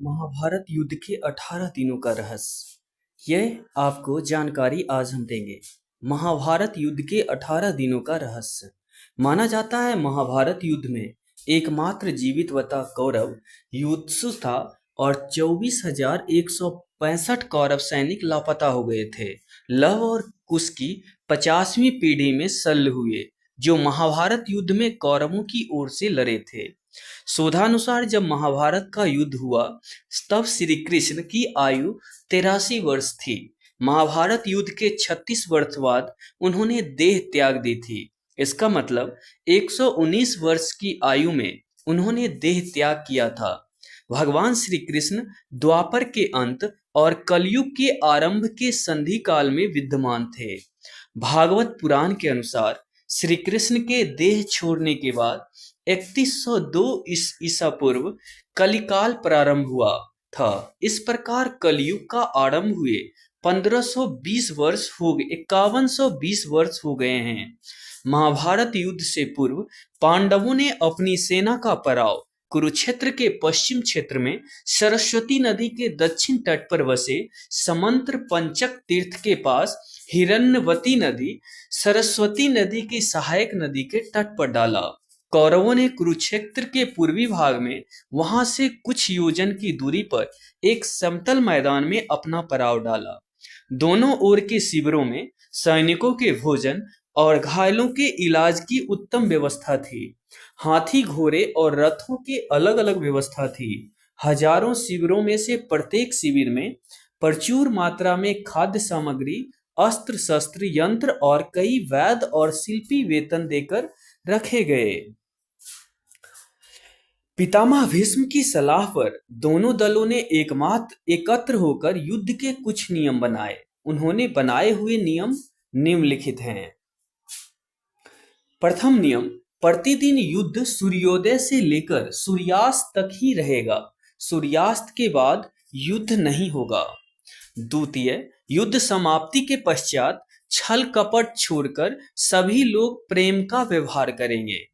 महाभारत युद्ध के 18 दिनों का रहस्य। यह आपको जानकारी आज हम देंगे। महाभारत युद्ध के 18 दिनों का रहस्य। माना जाता है महाभारत युद्ध में एकमात्र जीवित बचा कौरव युधिष्ठिर था और 24,165 कौरव सैनिक लापता हो गए थे। लव और कुश की 50वीं पीढ़ी में शल्य हुए जो महाभारत युद्ध में कौरवों की ओर से लड़े थे। शोधानुसार जब महाभारत का युद्ध हुआ तब श्री कृष्ण की आयु 83 वर्ष थी। महाभारत युद्ध के 36 वर्ष बाद उन्होंने देह त्याग दी थी। इसका मतलब 119 वर्ष की आयु में उन्होंने देह त्याग किया था। भगवान श्री कृष्ण द्वापर के अंत और कलयुग के आरंभ के संधि काल में विद्यमान थे। भागवत पुराण के अनुसार श्री कृष्ण के देह छोड़ने के बाद 3102 ईसा पूर्व कलिकाल प्रारंभ हुआ था। इस प्रकार कलयुग का आरंभ हुए 1520 वर्ष हो गए 5120 वर्ष हो गए हैं। महाभारत युद्ध से पूर्व पांडवों ने अपनी सेना का पड़ाव कुरुक्षेत्र के पश्चिम क्षेत्र में सरस्वती नदी के दक्षिण तट पर बसे समंत्र पंचक तीर्थ के पास हिरण्यवती नदी सरस्वती नदी की सहायक नदी के तट पर डाला। कौरवों ने कुरुक्षेत्र के पूर्वी भाग में वहां से कुछ योजन की दूरी पर एक समतल मैदान में अपना पड़ाव डाला। दोनों ओर के शिविरों में सैनिकों के भोजन और घायलों के इलाज की उत्तम व्यवस्था थी। हाथी घोड़े और रथों की अलग अलग व्यवस्था थी। हजारों शिविरों में से प्रत्येक शिविर में प्रचुर मात्रा में खाद्य सामग्री, अस्त्र शस्त्र, यंत्र और कई वैद्य और शिल्पी वेतन देकर रखे गए। पितामह भीष्म की सलाह पर दोनों दलों ने एकत्र होकर युद्ध के कुछ नियम बनाए। उन्होंने बनाए हुए नियम निम्नलिखित हैं। प्रथम नियम, प्रतिदिन युद्ध सूर्योदय से लेकर सूर्यास्त तक ही रहेगा। सूर्यास्त के बाद युद्ध नहीं होगा। द्वितीय, युद्ध समाप्ति के पश्चात छल कपट छोड़कर सभी लोग प्रेम का व्यवहार करेंगे।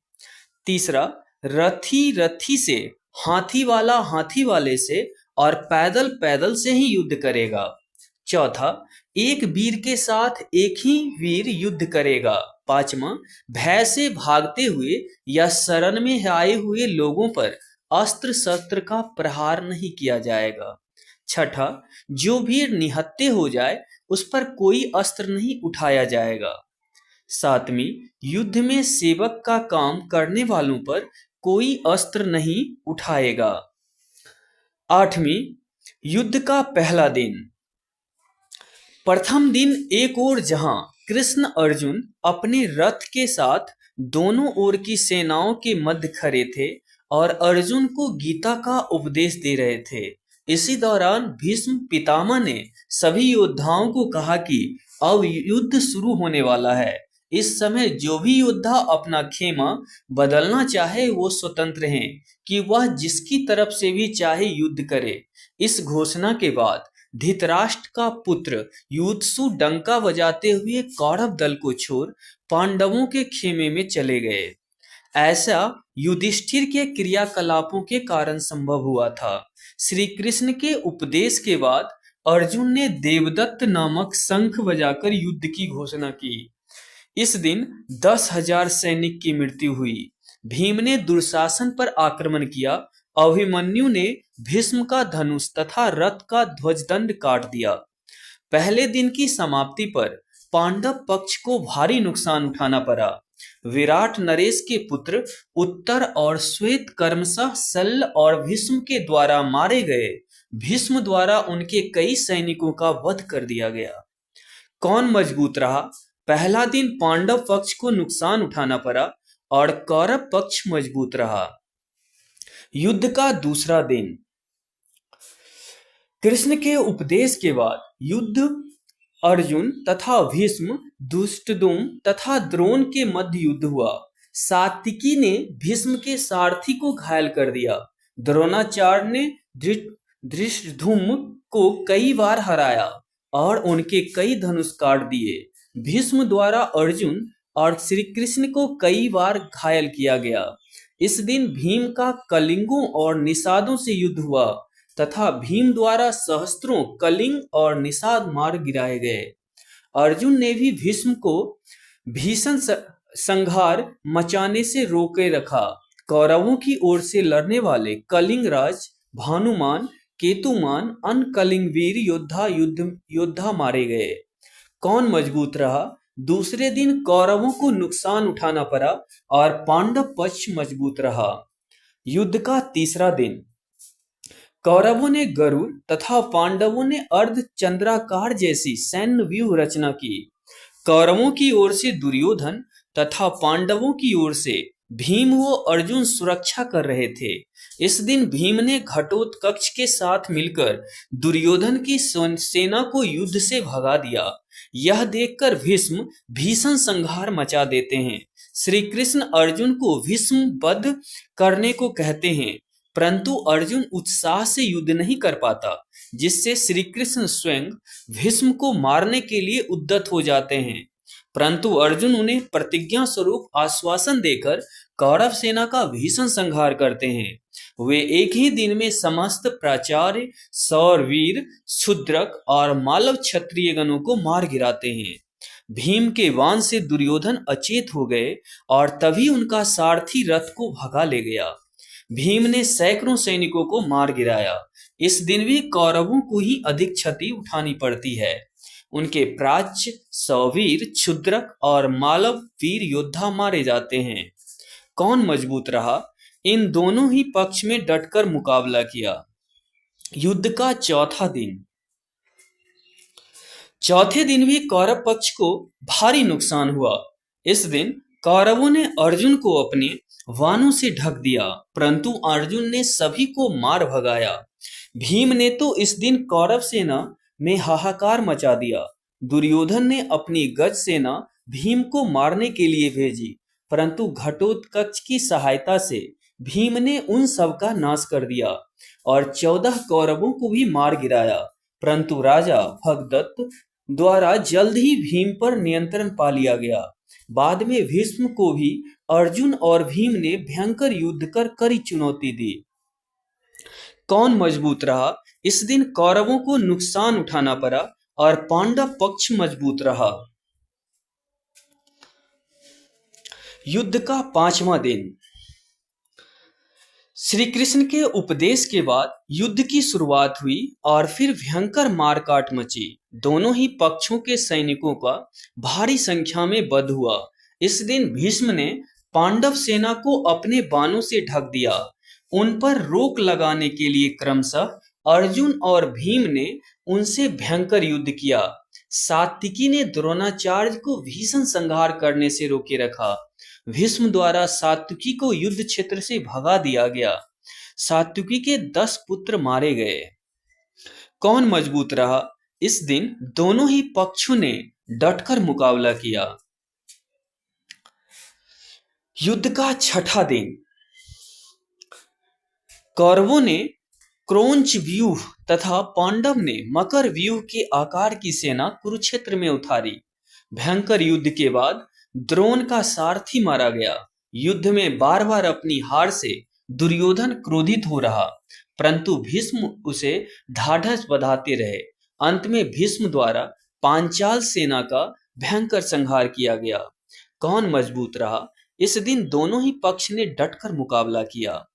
तीसरा, रथी रथी से, हाथी वाला हाथी वाले से और पैदल पैदल से ही युद्ध करेगा। चौथा, एक वीर के साथ एक ही वीर युद्ध करेगा। पांचवा, भय से भागते हुए या शरण में आए हुए लोगों पर अस्त्र शस्त्र का प्रहार नहीं किया जाएगा। छठा, जो वीर निहत्थे हो जाए उस पर कोई अस्त्र नहीं उठाया जाएगा। सातवीं, युद्ध में सेवक का काम करने वालों पर कोई अस्त्र नहीं उठाएगा। आठवीं, युद्ध का पहला दिन। प्रथम दिन एक ओर जहां कृष्ण अर्जुन अपने रथ के साथ दोनों ओर की सेनाओं के मध्य खड़े थे और अर्जुन को गीता का उपदेश दे रहे थे। इसी दौरान भीष्म पितामह ने सभी योद्धाओं को कहा कि अब युद्ध शुरू होने वाला है। इस समय जो भी योद्धा अपना खेमा बदलना चाहे वो स्वतंत्र हैं कि वह जिसकी तरफ से भी चाहे युद्ध करे। इस घोषणा के बाद धृतराष्ट्र का पुत्र युधिष्ठिर डंका बजाते हुए कौरव दल को छोड़ पांडवों के खेमे में चले गए। ऐसा युधिष्ठिर के क्रियाकलापों के कारण संभव हुआ था। श्री कृष्ण के उपदेश के बाद अर्जुन ने देवदत्त नामक शंख बजाकर युद्ध की घोषणा की। इस दिन 10,000 सैनिक की मृत्यु हुई। भीम ने दुशासन पर आक्रमण किया। अभिमन्यु ने भीष्म का धनुष तथा रथ का ध्वजदंड काट दिया। पहले दिन की समाप्ति पर पांडव पक्ष को भारी नुकसान उठाना पड़ा। विराट नरेश के पुत्र उत्तर और श्वेत कर्मशः शल्य और भीष्म के द्वारा मारे गए। भीष्म द्वारा उनके कई सैनिकों का वध कर दिया गया। कौन मजबूत रहा? पहला दिन पांडव पक्ष को नुकसान उठाना पड़ा और कौरव पक्ष मजबूत रहा। युद्ध का दूसरा दिन। कृष्ण के उपदेश के बाद युद्ध अर्जुन तथा भीष्म, धृष्टद्युम्न तथा द्रोण के मध्य युद्ध हुआ। सात्विकी ने भीष्म के सारथी को घायल कर दिया। द्रोणाचार्य ने धृष्टद्युम्न को कई बार हराया और उनके कई धनुष काट दिए। भीष्म द्वारा अर्जुन और श्री कृष्ण को कई बार घायल किया गया। इस दिन भीम का कलिंगों और निषादों से युद्ध हुआ तथा भीम द्वारा सहस्त्रों कलिंग और निषाद मार गिराए गए। अर्जुन ने भी भीष्म को भीषण संहार मचाने से रोके रखा। कौरवों की ओर से लड़ने वाले कलिंगराज, भानुमान, केतुमान, अन्य कलिंग वीर योद्धा मारे गए। कौन मजबूत रहा? दूसरे दिन कौरवों को नुकसान उठाना पड़ा और पांडव पक्ष मजबूत रहा। युद्ध का तीसरा दिन कौरवों ने गरुड़ तथा पांडवों ने अर्ध चंद्राकार जैसी सैन्य व्यूह रचना की। कौरवों की ओर से दुर्योधन तथा पांडवों की ओर से भीम व अर्जुन सुरक्षा कर रहे थे। इस दिन भीम ने घटोत्कच के साथ मिलकर दुर्योधन की सेना को युद्ध से भगा दिया। यह देखकर भीष्म भीषण संहार मचा देते हैं। श्री कृष्ण अर्जुन को भीष्म वध करने को कहते हैं, परंतु अर्जुन उत्साह से युद्ध नहीं कर पाता, जिससे श्री कृष्ण स्वयं भीष्म को मारने के लिए उद्यत हो जाते हैं। परंतु अर्जुन उन्हें प्रतिज्ञा स्वरूप आश्वासन देकर कौरव सेना का भीषण संहार करते हैं। वे एक ही दिन में समस्त प्राचार्य, सौरवीर, शूद्रक और मालव क्षत्रिय गणों को मार गिराते हैं। भीम के बाण से दुर्योधन अचेत हो गए और तभी उनका सारथी रथ को भगा ले गया। भीम ने सैकड़ों सैनिकों को मार गिराया। इस दिन भी कौरवों को ही अधिक क्षति उठानी पड़ती है। उनके प्राच्य, सौवीर, क्षुद्रक और मालव वीर योद्धा मारे जाते हैं। कौन मजबूत रहा? इन दोनों ही पक्ष में डटकर मुकाबला किया। युद्ध का चौथा दिन चौथे दिन भी कौरव पक्ष को भारी नुकसान हुआ। इस दिन कौरवों ने अर्जुन को अपने वानों से ढक दिया, परंतु अर्जुन ने सभी को मार भगाया। भीम ने तो इस दिन कौरव सेना में हाहाकार मचा दिया। दुर्योधन ने अपनी गज सेना भीम को मारने के लिए भेजी, परंतु घटोत्कच की सहायता से भीम ने उन सब का नाश कर दिया और 14 कौरवों को भी मार गिराया। परंतु राजा भगदत्त द्वारा जल्द ही भीम पर नियंत्रण पा लिया गया। बाद में भीष्म को भी अर्जुन और भीम ने भयंकर युद्ध कर कड़ी चुनौती दी। कौन मजबूत रहा? इस दिन कौरवों को नुकसान उठाना पड़ा और पांडव पक्ष मजबूत रहा। युद्ध का पांचवां दिन श्री कृष्ण के उपदेश के बाद युद्ध की शुरुआत हुई और फिर भयंकर मारकाट मची। दोनों ही पक्षों के सैनिकों का भारी संख्या में वध हुआ। इस दिन भीष्म ने पांडव सेना को अपने बाणों से ढक दिया। उन पर रोक लगाने के लिए क्रमशः अर्जुन और भीम ने उनसे भयंकर युद्ध किया। सात्विकी ने द्रोणाचार्य को भीषण संहार करने से रोके रखा। भीष्म द्वारा सात्विकी को युद्ध क्षेत्र से भगा दिया गया। सात्विकी के 10 पुत्र मारे गए। कौन मजबूत रहा? इस दिन दोनों ही पक्षों ने डटकर मुकाबला किया। युद्ध का छठा दिन कौरवों ने क्रोंच व्यूह तथा पांडव ने मकर व्यूह के आकार की सेना कुरुक्षेत्र में उतारी। भयंकर युद्ध के बाद द्रोण का सारथी मारा गया। युद्ध में बार बार अपनी हार से दुर्योधन क्रोधित हो रहा, परंतु भीष्म उसे ढाढ़स बंधाते रहे। अंत में भीष्म द्वारा पांचाल सेना का भयंकर संहार किया गया। कौन मजबूत रहा? इस दिन दोनों ही पक्ष ने डटकर मुकाबला किया।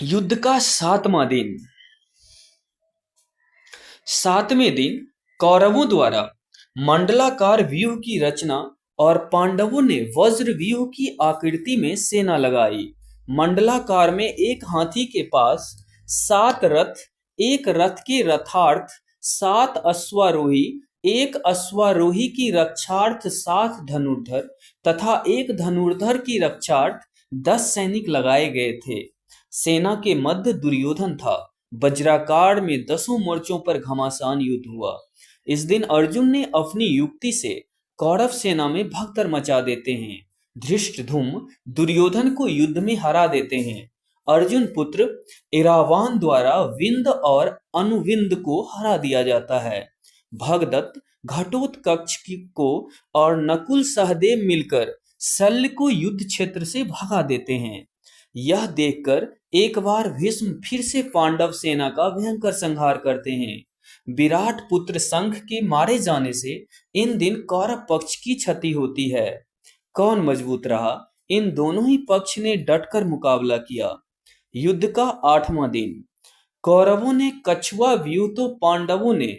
युद्ध का सातवां दिन सातवें दिन कौरवों द्वारा मंडलाकार व्यूह की रचना और पांडवों ने वज्र व्यूह की आकृति में सेना लगाई। मंडलाकार में एक हाथी के पास 7 रथ, एक रथ के रथार्थ 7 अश्वारोही, एक अश्वारोही की रक्षार्थ 7 धनुर्धर तथा एक धनुर्धर की रक्षार्थ 10 सैनिक लगाए गए थे। सेना के मध्य दुर्योधन था। वज्राकार में 10 मोर्चों पर घमासान युद्ध हुआ। इस दिन अर्जुन ने अपनी युक्ति से कौरव सेना में भगदड़ मचा देते हैं। धृष्टद्युम्न दुर्योधन को युद्ध में हरा देते हैं। अर्जुन पुत्र इरावान द्वारा विंद और अनुविंद को हरा दिया जाता है। भगदत्त घटोत्कच को और नकुल सहदेव मिलकर शल्य को युद्ध क्षेत्र से भगा देते हैं। यह देखकर एक बार भीष्म फिर से पांडव सेना का भयंकर संहार करते हैं। विराट पुत्र संघ के मारे जाने से इन दिन कौरव पक्ष की क्षति होती है। कौन मजबूत रहा? इन दोनों ही पक्ष ने डटकर मुकाबला किया। युद्ध का 8वां दिन। कौरवों ने कछुआ व्यूह तो पांडवों ने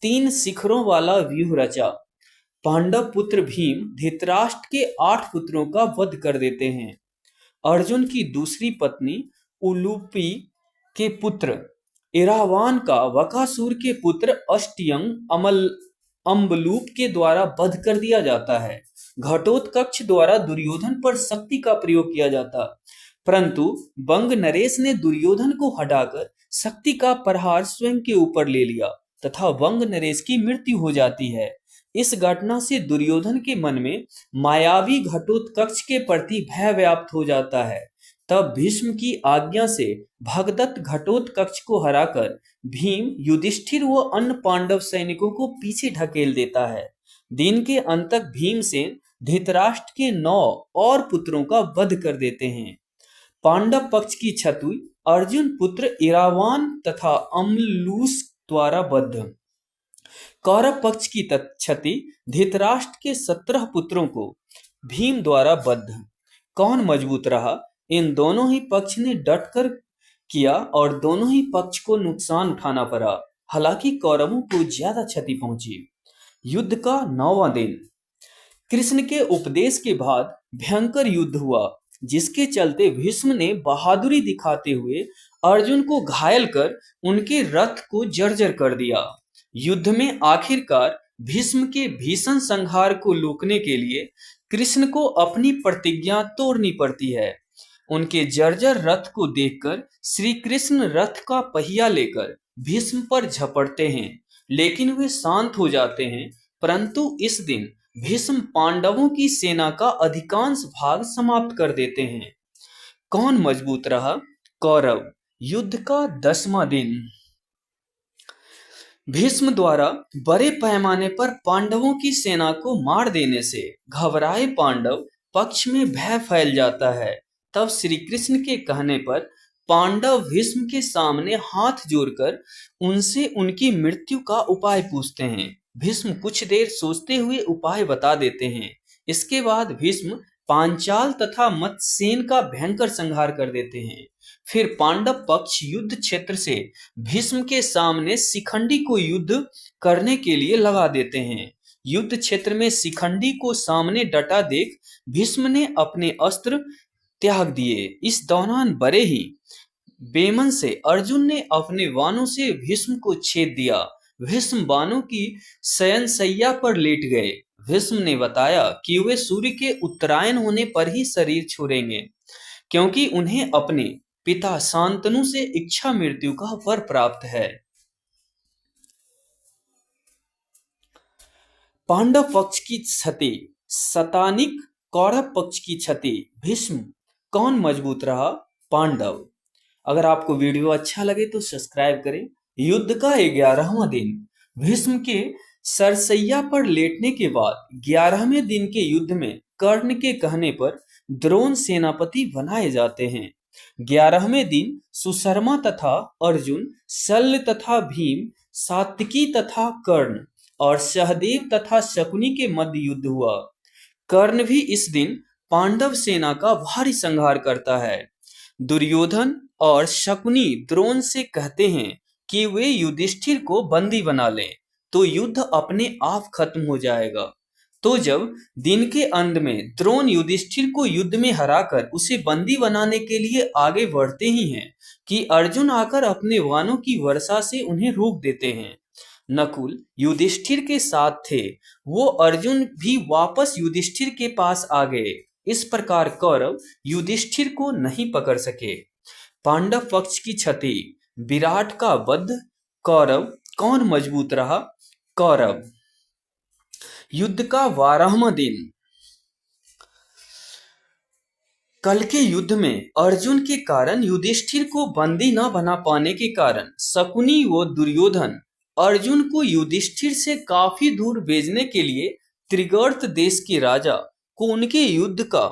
3 शिखरों वाला व्यूह रचा। पांडव पुत्र भीम धृतराष्ट्र के 8 पुत्रों का वध कर देते हैं। अर्जुन की दूसरी पत्नी उलूपी के पुत्र इरावान का वकासुर के पुत्र अष्टयंग अम्बलूप के द्वारा वध कर दिया जाता है। घटोत्कच द्वारा दुर्योधन पर शक्ति का प्रयोग किया जाता, परंतु बंग नरेश ने दुर्योधन को हटाकर शक्ति का प्रहार स्वयं के ऊपर ले लिया तथा बंग नरेश की मृत्यु हो जाती है। इस घटना से दुर्योधन के मन में मायावी घटोत्कच के प्रति भय व्याप्त हो जाता है। तब भीष्म की आज्ञा से भगदत्त घटोत्कच को हराकर भीम युधिष्ठिर व अन्य पांडव सैनिकों को पीछे ढकेल देता है। दिन के अंत तक भीमसेन धृतराष्ट्र के 9 और पुत्रों का वध कर देते हैं। पांडव पक्ष की क्षति अर्जुन पुत्र इरावान तथा अम्बलूस द्वारा बद्ध। कौरव पक्ष की क्षति धृतराष्ट्र के 17 पुत्रों को भीम द्वारा बद्ध। कौन मजबूत रहा? इन दोनों ही पक्ष ने डटकर किया और दोनों ही पक्ष को नुकसान उठाना पड़ा। हालांकि कौरवों को ज्यादा क्षति पहुंची। युद्ध का 9वां दिन। कृष्ण के उपदेश के बाद भयंकर युद्ध हुआ, जिसके चलते भीष्म ने बहादुरी दिखाते हुए अर्जुन को घायल कर उनके रथ को जर्जर कर दिया। युद्ध में आखिरकार भीष्म के भीषण संहार को रोकने के लिए कृष्ण को अपनी प्रतिज्ञा तोड़नी पड़ती है। उनके जर्जर रथ को देखकर श्री कृष्ण रथ का पहिया लेकर भीष्म पर झपटते हैं, लेकिन वे शांत हो जाते हैं। परंतु इस दिन भीष्म पांडवों की सेना का अधिकांश भाग समाप्त कर देते हैं। कौन मजबूत रहा? कौरव। युद्ध का 10वां दिन। भीष्म द्वारा बड़े पैमाने पर पांडवों की सेना को मार देने से घबराए पांडव पक्ष में भय फैल जाता है। तब श्री कृष्ण के कहने पर पांडव भीष्म के सामने हाथ जोड़कर उनसे उनकी मृत्यु का उपाय पूछते हैं। भीष्म कुछ देर सोचते हुए उपाय बता देते हैं। इसके बाद भीष्म पांचाल तथा मत्स्यसेन का भयंकर संहार कर देते हैं। फिर पांडव पक्ष युद्ध क्षेत्र से भीष्म के सामने शिखंडी को युद्ध करने के लिए लगा देते हैं। युद्ध क्षेत्र में शिखंडी को सामने डटा देख भीष्म ने अपने अस्त्र त्याग दिए। इस दौरान बड़े ही बेमन से अर्जुन ने अपने बाणों से भीष्म को छेद दिया। भीष्म बाणों की शयनशैया पर लेट गए। भीष्म ने बताया कि वे सूर्य के उत्तरायण होने पर ही शरीर छोड़ेंगे, क्योंकि उन्हें अपने पिता शांतनु से इच्छा मृत्यु का वर प्राप्त है। पांडव पक्ष की क्षति शतानिक। कौरव पक्ष की क्षति भीष्म। कौन मजबूत रहा? पांडव। अगर आपको वीडियो अच्छा लगे तो सब्सक्राइब करें। युद्ध का 11वां दिन। भीष्म के सरसैया पर लेटने के बाद 11वें दिन के युद्ध में कर्ण के कहने पर द्रोण सेनापति बनाए जाते हैं। 11वें दिन सुशर्मा तथा अर्जुन, शल्य तथा भीम, सात्विकी तथा कर्ण और सहदेव तथा शकुनी के मध्य युद्ध हुआ। कर्ण भी इस दिन पांडव सेना का भारी संहार करता है। दुर्योधन और शकुनी द्रोण से कहते हैं कि वे युधिष्ठिर को बंदी बना लें, तो युद्ध अपने आप खत्म हो जाएगा। तो जब दिन के अंत में द्रोण युधिष्ठिर को युद्ध में हराकर उसे बंदी बनाने के लिए आगे बढ़ते ही हैं कि अर्जुन आकर अपने बाणों की वर्षा से उन्हें रोक देते हैं। नकुल युधिष्ठिर के साथ थे, वो अर्जुन भी वापस युधिष्ठिर के पास आ गए। इस प्रकार कौरव युधिष्ठिर को नहीं पकड़ सके। पांडव पक्ष की क्षति विराट का वध। कौरव। कौन मजबूत रहा? कौरव। युद्ध का 12वां दिन। कल के युद्ध में अर्जुन के कारण युधिष्ठिर को बंदी न बना पाने के कारण शकुनी व दुर्योधन अर्जुन को युधिष्ठिर से काफी दूर भेजने के लिए त्रिगर्त देश के राजा को उनके युद्ध का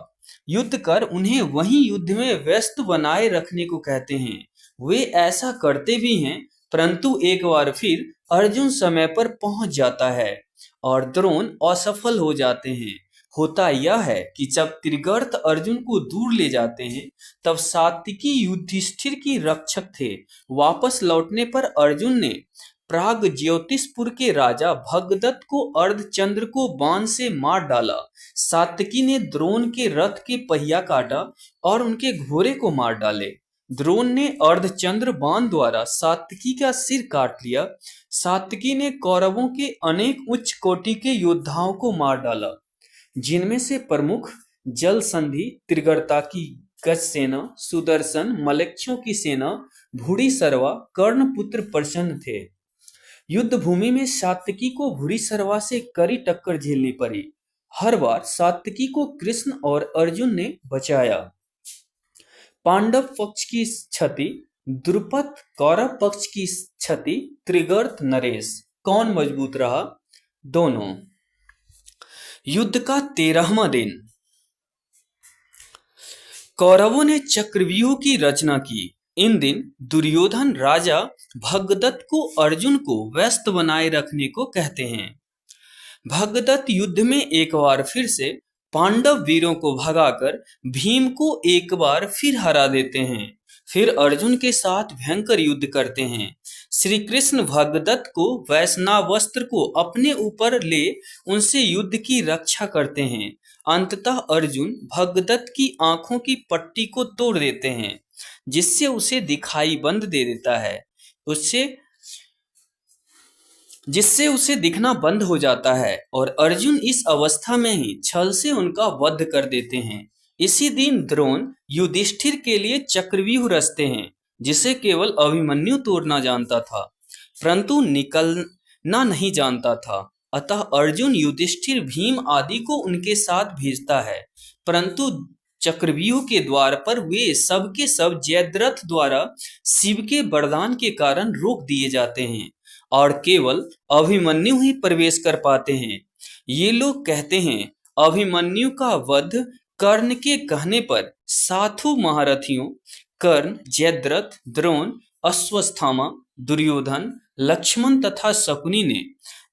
युद्ध कर उन्हें वहीं युद्ध में व्यस्त बनाए रखने को कहते हैं। वे ऐसा करते भी हैं, परंतु एक बार फिर अर्जुन समय पर पहुंच जाता है और द्रोण असफल हो जाते हैं। होता यह है कि जब त्रिगर्त अर्जुन को दूर ले जाते हैं, तब सात्विकी युधिष्ठिर की रक्षक थे। वापस लौटने पर अर्जुन ने प्राग ज्योतिषपुर के राजा भगदत्त को अर्धचंद्र को बाण से मार डाला। सात्विकी ने द्रोण के रथ के पहिया काटा और उनके घोड़े को मार डाले। द्रोण ने अर्धचंद्र बाण द्वारा सात्विकी का सिर काट लिया। सात्विकी ने कौरवों के अनेक उच्च कोटि के योद्धाओं को मार डाला, जिनमें से प्रमुख जल संधि त्रिगर्ता की गज सेना, सुदर्शन मलेच्छों की सेना, भूरिसरवा, कर्णपुत्र प्रसन्न थे। युद्ध भूमि में सात्विकी को भूरिसरवा से कड़ी टक्कर झेलनी पड़ी। हर बार सात्विकी को कृष्ण और अर्जुन ने बचाया। पांडव पक्ष की क्षति द्रुपद, कौरव पक्ष की क्षति त्रिगर्त नरेश। कौन मजबूत रहा? दोनों। युद्ध का 13वां दिन। कौरवों ने चक्रव्यूह की रचना की। इन दिन दुर्योधन राजा भगदत्त को अर्जुन को व्यस्त बनाए रखने को कहते हैं। भगदत्त युद्ध में एक बार फिर से पांडव वीरों को भगाकर भीम को एक बार फिर हरा देते हैं। फिर अर्जुन के साथ भयंकर युद्ध करते हैं। श्री कृष्ण भगदत्त को वैष्णवास्त्र को अपने ऊपर ले उनसे युद्ध की रक्षा करते हैं। अंततः अर्जुन भगदत्त की आंखों की पट्टी को तोड़ देते हैं, जिससे उसे दिखाई बंद दे देता है, जिससे उसे दिखना बंद हो जाता है और अर्जुन इस अवस्था में ही छल से उनका वध कर देते हैं। इसी दिन द्रोण युधिष्ठिर के लिए चक्रव्यूह रचते हैं, जिसे केवल अभिमन्यु तोड़ना जानता था, परंतु निकलना नहीं जानता था। अतः अर्जुन युधिष्ठिर भीम आदि को उनके साथ भेजता है, परंतु चक्रव्यूह के द्वार पर वे सब के सब जयद्रथ द्वारा शिव के वरदान के कारण रोक दिए जाते हैं और केवल अभिमन्यु ही प्रवेश कर पाते हैं। ये लोग कहते हैं, अभिमन्यु का वध कर्ण के कहने पर सातों महारथियों कर्ण, जयद्रथ, द्रोण, अश्वत्थामा, दुर्योधन, लक्ष्मण तथा शकुनी ने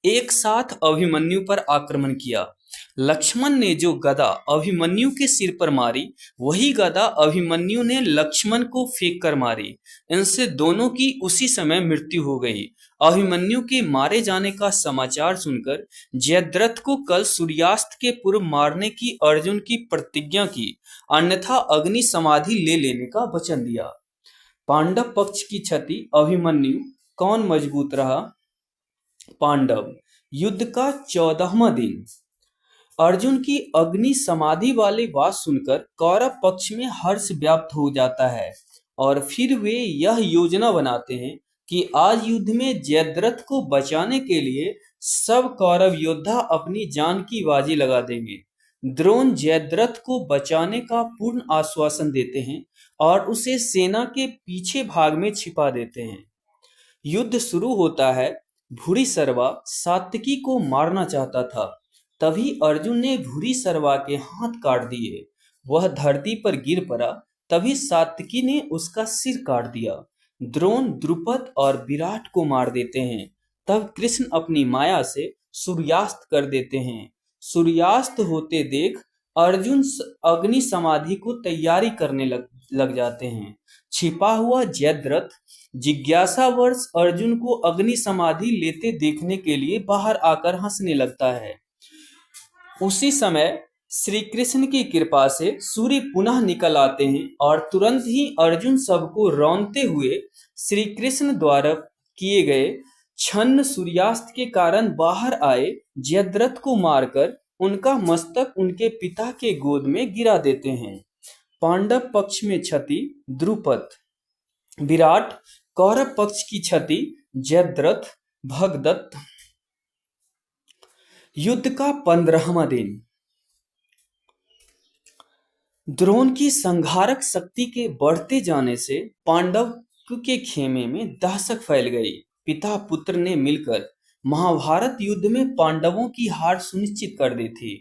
एक साथ अभिमन्यु पर आक्रमण किया। लक्ष्मण ने जो गदा अभिमन्यु के सिर पर मारी, वही गदा अभिमन्यु ने लक्ष्मण को फेंक कर मारी। इनसे दोनों की उसी समय मृत्यु हो गई। अभिमन्यु के मारे जाने का समाचार सुनकर जयद्रथ को कल सूर्यास्त के पूर्व मारने की अर्जुन की प्रतिज्ञा की, अन्यथा अग्नि समाधि ले लेने का वचन दिया। पांडव पक्ष की क्षति अभिमन्यु। कौन मजबूत रहा? पांडव। युद्ध का 14वां दिन। अर्जुन की अग्नि समाधि वाली बात सुनकर कौरव पक्ष में हर्ष व्याप्त हो जाता है और फिर वे यह योजना बनाते हैं कि आज युद्ध में जयद्रथ को बचाने के लिए सब कौरव योद्धा अपनी जान की बाजी लगा देंगे। द्रोण जयद्रथ को बचाने का पूर्ण आश्वासन देते हैं और उसे सेना के पीछे भाग में छिपा देते हैं। युद्ध शुरू होता है। भूरिसरवा सात्विकी को मारना चाहता था, तभी अर्जुन ने भूरिसरवा के हाथ काट दिए। वह धरती पर गिर पड़ा, तभी सात्विकी ने उसका सिर काट दिया। द्रोण द्रुपद और विराट को मार देते हैं। तब कृष्ण अपनी माया से सूर्यास्त कर देते हैं। सूर्यास्त होते देख अर्जुन अग्नि समाधि को तैयारी करने लग जाते हैं। छिपा हुआ जयद्रथ जिज्ञासावश अर्जुन को अग्नि समाधि लेते देखने के लिए बाहर आकर हंसने लगता है। उसी समय श्री कृष्ण की कृपा से सूर्य पुनः निकल आते हैं और तुरंत ही अर्जुन सबको रौंदते हुए श्री कृष्ण द्वारा किए गए छन्न सूर्यास्त के कारण बाहर आए जयद्रथ को मारकर उनका मस्तक उनके पिता के गोद में गिरा देते हैं। पांडव पक्ष में क्षति द्रुपद, विराट। कौरव पक्ष की क्षति जयद्रथ, भगदत्त। युद्ध का 15वां दिन। द्रोण की संहारक शक्ति के बढ़ते जाने से पांडव के खेमे में दहशत फैल गई। पिता पुत्र ने मिलकर महाभारत युद्ध में पांडवों की हार सुनिश्चित कर दी थी।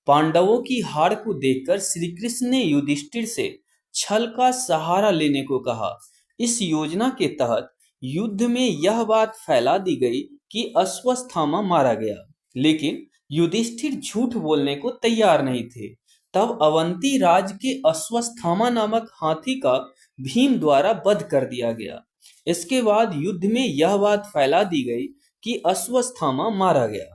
पांडवों की हार को देखकर श्री कृष्ण ने युधिष्ठिर से छल का सहारा लेने को कहा। इस योजना के तहत युद्ध में यह बात फैला दी गई कि अश्वत्थामा मारा गया, लेकिन युधिष्ठिर झूठ बोलने को तैयार नहीं थे। तब अवंती राज के अश्वत्थामा नामक हाथी का भीम द्वारा वध कर दिया गया। इसके बाद युद्ध में यह बात फैला दी गई कि अश्वत्थामा मारा गया।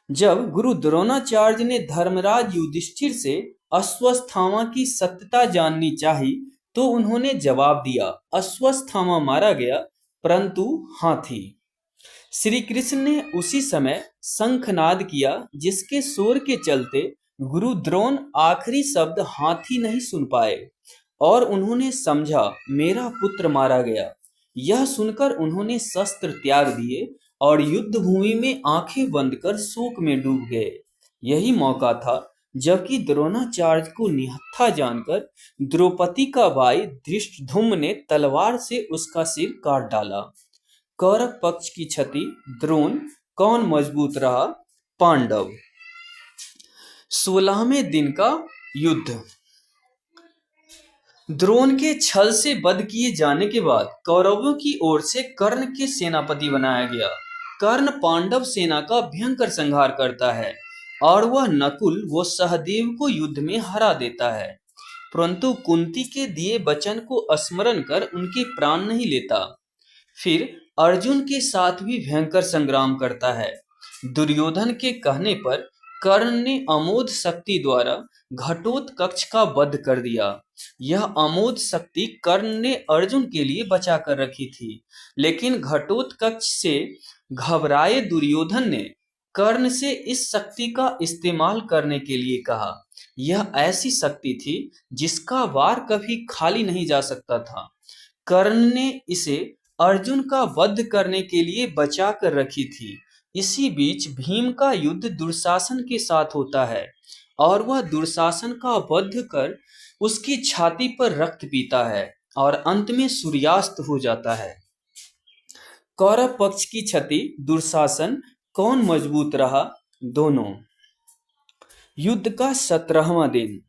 जब गुरु द्रोणाचार्य ने धर्मराज युधिष्ठिर से अश्वत्थामा की सत्यता जाननी चाही, तो उन्होंने जवाब दिया, अश्वत्थामा मारा गया, परंतु हाथी। श्री कृष्ण ने उसी समय शंखनाद किया, जिसके शोर के चलते गुरु द्रोण आखिरी शब्द हाथी नहीं सुन पाए और उन्होंने समझा मेरा पुत्र मारा गया। यह सुनकर उन्होंने शस्त्र त्याग दिए और युद्ध भूमि में आंखें बंद कर शोक में डूब गए। यही मौका था जबकि द्रोणाचार्य को निहत्था जानकर द्रौपदी का भाई धृष्टद्युम्न ने तलवार से उसका सिर काट डाला। कौरव पक्ष की क्षति, द्रोण। कौन मजबूत रहा? पांडव। 16वें दिन का युद्ध। द्रोण के छल से वध किए जाने के बाद कौरवों की ओर से कर्ण के सेनापति बनाया गया। कर्ण पांडव सेना का भयंकर संहार करता है और वह नकुल व सहदेव को युद्ध में हरा देता है, परंतु कुंती के दिए वचन को स्मरण कर उनके प्राण नहीं लेता। फिर अर्जुन के साथ भी भयंकर संग्राम करता है। दुर्योधन के कहने पर कर्ण ने अमोघ शक्ति द्वारा घटोत्कच का वध कर दिया। यह अमोघ शक्ति कर्ण ने अर्जुन के लिए बचा कर रखी थी, लेकिन घटोत्कच से घबराए दुर्योधन ने कर्ण से इस शक्ति का इस्तेमाल करने के लिए कहा। यह ऐसी शक्ति थी जिसका वार कभी खाली नहीं जा सकता था। कर्ण ने इसे अर्जुन का वध करने के लिए बचा कर रखी थी। इसी बीच भीम का युद्ध दुशासन के साथ होता है और वह दुशासन का वध कर उसकी छाती पर रक्त पीता है और अंत में सूर्यास्त हो जाता है। कौरव पक्ष की क्षति, दुशासन। कौन मजबूत रहा? दोनों। युद्ध का 17वां दिन।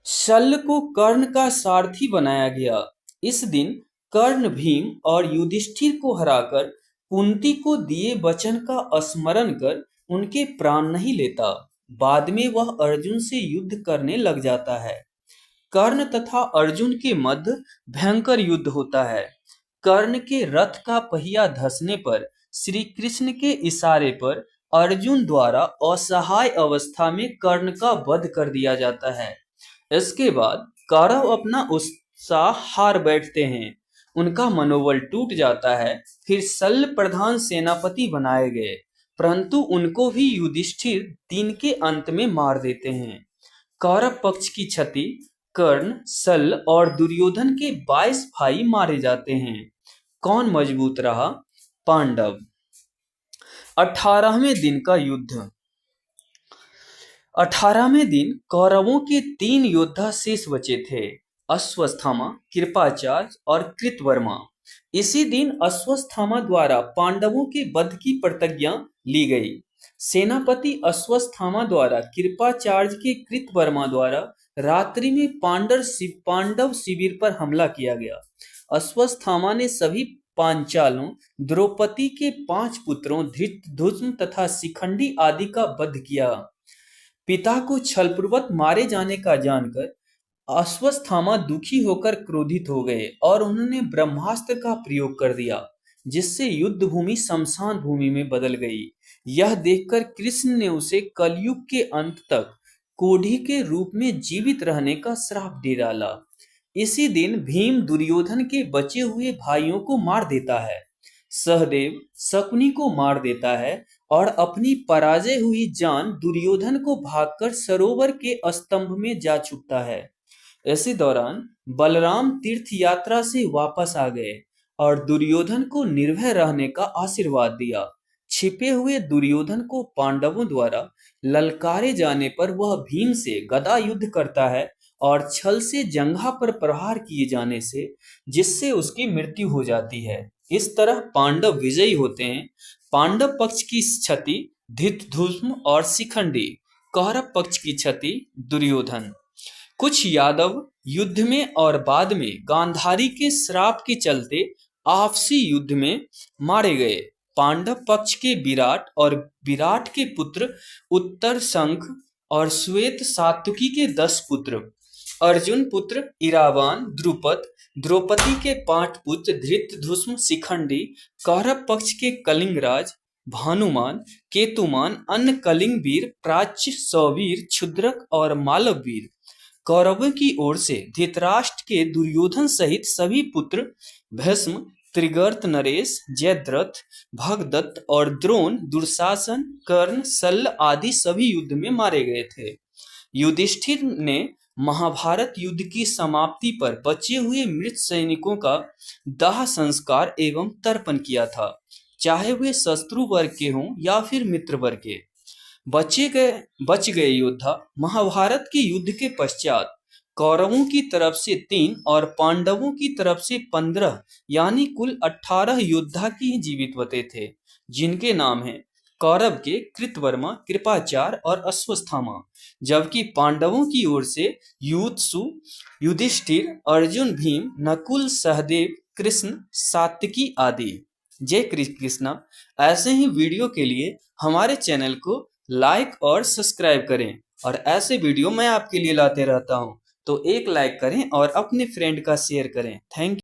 शल्य को कर्ण का सारथी बनाया गया। इस दिन कर्ण भीम और युधिष्ठिर को हराकर कुंती को दिए वचन का स्मरण कर उनके प्राण नहीं लेता। बाद में वह अर्जुन से युद्ध करने लग जाता है। कर्ण तथा अर्जुन के मध्य भयंकर युद्ध होता है। कर्ण के रथ का पहिया धंसने पर श्री कृष्ण के इशारे पर अर्जुन द्वारा असहाय अवस्था में कर्ण का वध कर दिया जाता है। इसके बाद कौरव अपना उत्साह हार बैठते हैं, उनका मनोबल टूट जाता है। फिर शल्य प्रधान सेनापति बनाए गए, परंतु उनको भी युधिष्ठिर दिन के अंत में मार देते हैं। कौरव पक्ष की क्षति, कर्ण, शल्य और दुर्योधन के 22 भाई मारे जाते हैं। कौन मजबूत रहा? पांडव। 18वें दिन का युद्ध। 18वें दिन कौरवों के 3 योद्धा शेष बचे थे, अश्वत्थामा, कृपाचार्य और कृतवर्मा। इसी दिन अश्वत्थामा द्वारा पांडवों के वध की प्रतिज्ञा ली गई। सेनापति अश्वत्थामा द्वारा कृपाचार्य के कृतवर्मा द्वारा रात्रि में पांडव शिविर पर हमला किया गया। अश्वत्थामा ने सभी पांचालों, द्रौपदी के 5 पुत्रों धृष्टद्युम्न तथा शिखंडी आदि का वध किया। पिता को छलपूर्वक मारे जाने का जानकर अश्वत्थामा दुखी होकर क्रोधित हो गए और उन्होंने ब्रह्मास्त्र का प्रयोग कर दिया, जिससे युद्ध भूमि शमशान भूमि में बदल गई। यह देखकर कृष्ण ने उसे कलयुग के अंत तक कोढ़ी के रूप में जीवित रहने का श्राप दे डाला। इसी दिन भीम दुर्योधन के बचे हुए भाइयों को मार देता है। सहदेव शकुनी को मार देता है और अपनी पराजय हुई जान दुर्योधन को भागकर सरोवर के स्तंभ में जा छुपता है। इसी दौरान बलराम तीर्थ यात्रा से वापस आ गए और दुर्योधन को निर्भय रहने का आशीर्वाद दिया। छिपे हुए दुर्योधन को पांडवों द्वारा ललकारे जाने पर वह भीम से गदा युद्ध करता है और छल से जंघा पर प्रहार किए जाने से जिससे उसकी मृत्यु हो जाती है। इस तरह पांडव विजयी होते हैं। पांडव पक्ष की क्षति, धृतधुम्न और शिखंडी। कौरव पक्ष की क्षति दुर्योधन। कुछ यादव युद्ध में और बाद में गांधारी के श्राप के चलते आपसी युद्ध में मारे गए। पांडव पक्ष के विराट और विराट के पुत्र उत्तर शंख और श्वेत सात्विकी के 10 पुत्र, अर्जुन पुत्र इरावान, द्रुपद, द्रौपदी के 5 पुत्र धृतधुम्न, शिखंडी। कौरव पक्ष के कलिंगराज, भानुमान, केतुमान, अन्य कलिंग वीर, प्राच्य, सौवीर, क्षुद्रक और मालव वीर। कौरवों की ओर से धृतराष्ट्र के दुर्योधन सहित सभी पुत्र भीष्म, त्रिगर्त, नरेश, जयद्रथ, भगदत्त और द्रोण, दुशासन, कर्ण, शल्य आदि सभी युद्ध में मारे गए थे। युधिष्ठिर ने महाभारत युद्ध की समाप्ति पर बचे हुए मृत सैनिकों का दाह संस्कार एवं तर्पण किया था, चाहे वे शत्रु वर्ग के हों या फिर मित्र वर्ग के। बच गए योद्धा। महाभारत के युद्ध के पश्चात कौरवों की तरफ से 3 और पांडवों की तरफ से 15 यानी कुल 18 योद्धा ही जीवित बचे थे, जिनके नाम हैं कौरव के कृतवर्मा, कृपाचार्य और अश्वत्थामा, जबकि पांडवों की ओर से युत्सु, युधिष्ठिर, अर्जुन, भीम, नकुल, सहदेव, कृष्ण, सात्विकी आदि। जय कृष्णा। ऐसे ही वीडियो के लिए हमारे चैनल को लाइक और सब्सक्राइब करें और ऐसे वीडियो मैं आपके लिए लाते रहता हूं, तो एक लाइक करें और अपने फ्रेंड का शेयर करें। Thank you.